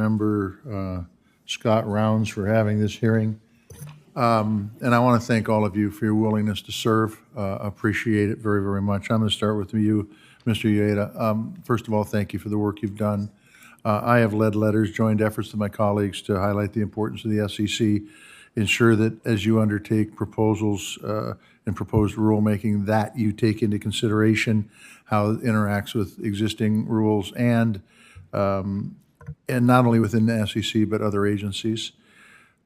Member Scott Rounds for having this hearing. And I want to thank all of you for your willingness to serve. Appreciate it very, very much. I'm going to start with you, Mr. Ueda. First of all, thank you for the work you've done. I have led letters, joined efforts with my colleagues to highlight the importance of the SEC, ensure that as you undertake proposals and proposed rulemaking, that you take into consideration how it interacts with existing rules and not only within the SEC, but other agencies.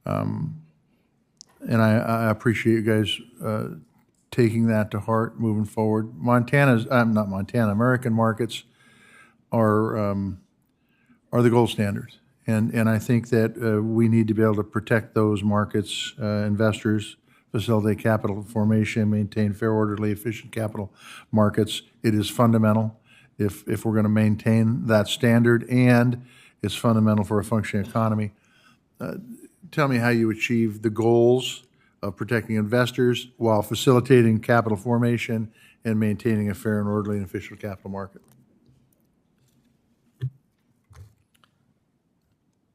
And I appreciate you guys taking that to heart moving forward. American markets are the gold standard. And I think that we need to be able to protect those markets, investors, facilitate capital formation, maintain fair, orderly, efficient capital markets. It is fundamental if we're going to maintain that standard, and it's fundamental for a functioning economy. Tell me how you achieve the goals of protecting investors while facilitating capital formation and maintaining a fair and orderly and efficient capital market.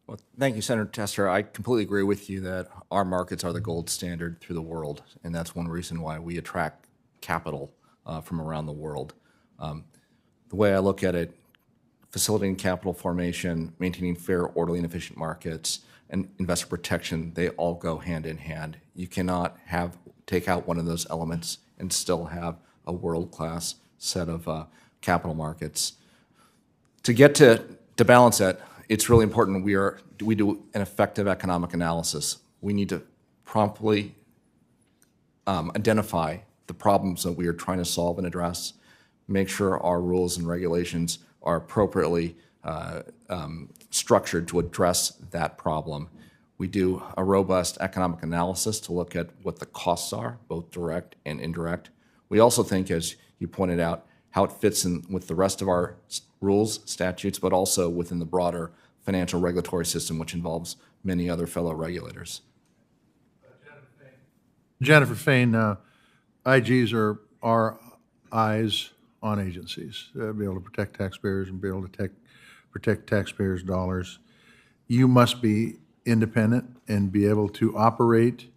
Well, thank you, Senator Tester. I completely agree with you that our markets are the gold standard through the world, and that's one reason why we attract capital from around the world. The way I look at it, facilitating capital formation, maintaining fair, orderly, and efficient markets, and investor protection, they all go hand in hand. You cannot take out one of those elements and still have a world-class set of capital markets. To get to balance that, it's really important we do an effective economic analysis. We need to promptly identify the problems that we are trying to solve and address, make sure our rules and regulations are appropriately structured to address that problem. We do a robust economic analysis to look at what the costs are, both direct and indirect. We also think, as you pointed out, how it fits in with the rest of our rules, statutes, but also within the broader financial regulatory system, which involves many other fellow regulators. Jennifer Fain, IGs are our eyes on agencies, be able to protect taxpayers and be able to protect taxpayers' dollars. You must be independent and be able to operate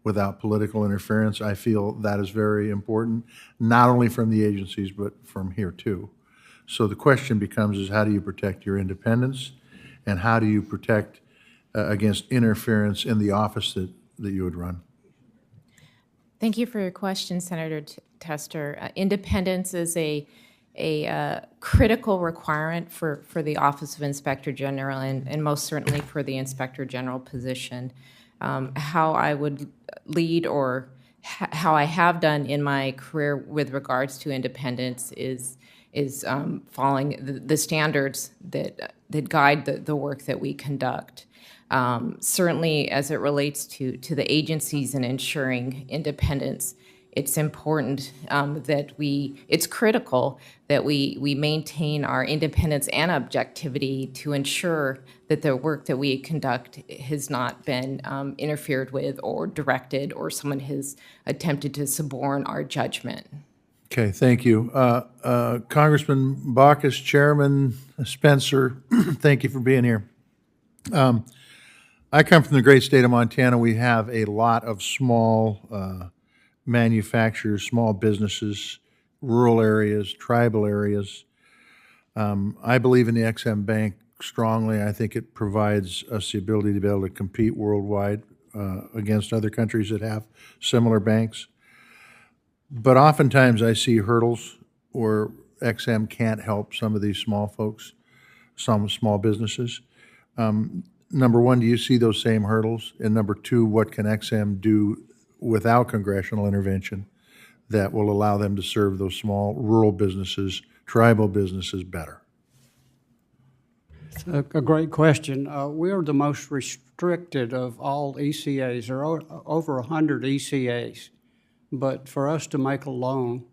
without political interference. I feel that is very important, not only from the agencies, but from here too. So the question becomes is how do you protect your independence, and how do you protect against interference in the office that you would run? Thank you for your question, Senator Tester. Independence is a critical requirement for the Office of Inspector General and most certainly for the Inspector General position. How I would lead or how I have done in my career with regards to independence is following the standards that guide the work that we conduct. Certainly, as it relates to the agencies and ensuring independence, it's important it's critical that we maintain our independence and objectivity to ensure that the work that we conduct has not been interfered with or directed, or someone has attempted to suborn our judgment. Okay, thank you. Congressman Baucus, Chairman Spencer, thank you for being here. I come from the great state of Montana. We have a lot of small manufacturers, small businesses, rural areas, tribal areas. I believe in the XM Bank strongly. I think it provides us the ability to be able to compete worldwide against other countries that have similar banks. But oftentimes I see hurdles where XM can't help some of these small folks, some small businesses. Number one, do you see those same hurdles? And number two, what can XM do without congressional intervention that will allow them to serve those small rural businesses, tribal businesses better? It's a great question. We are the most restricted of all ECAs. There are over 100 ECAs. But for us to make a loan,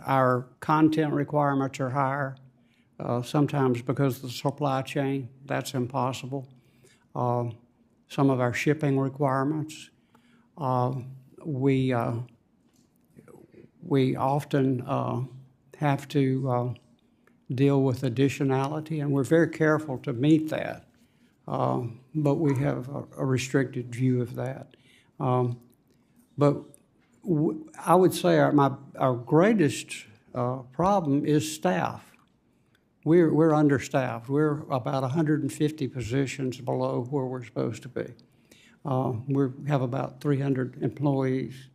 our content requirements are higher. Sometimes because of the supply chain, that's impossible. Some of our shipping requirements. We often have to deal with additionality, and we're very careful to meet that. but we have a restricted view of that. But I would say our greatest problem is staff. We're understaffed. We're about 150 positions below where we're supposed to be. We have about 300 employees.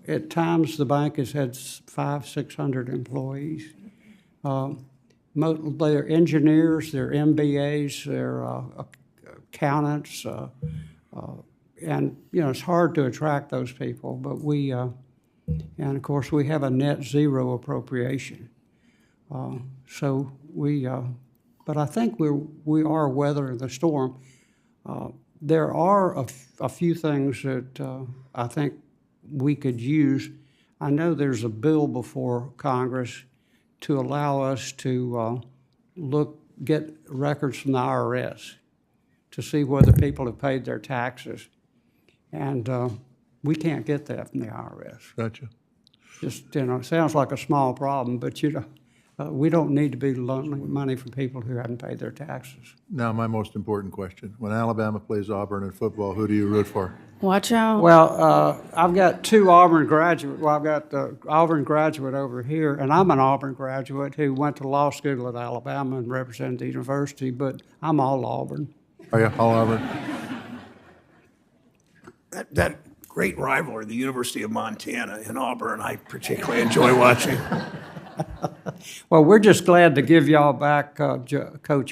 At times, the bank has had 500-600 employees. They're engineers, they're MBAs, they're accountants, and it's hard to attract those people. But and of course, we have a net zero appropriation. But I think we are weathering the storm. There are a few things that I think we could use. I know there's a bill before Congress to allow us to get records from the IRS to see whether people have paid their taxes. And we can't get that from the IRS. Gotcha. Just, it sounds like a small problem, but we don't need to be loaning money from people who haven't paid their taxes. Now, my most important question. When Alabama plays Auburn in football, who do you root for? Watch out. Well, I've got two Auburn graduates. Well, I've got the Auburn graduate over here, and I'm an Auburn graduate who went to law school at Alabama and represented the university, but I'm all Auburn. Are you all Auburn? That great rivalry, the University of Montana and Auburn, I particularly enjoy watching. Well, we're just glad to give y'all back Coach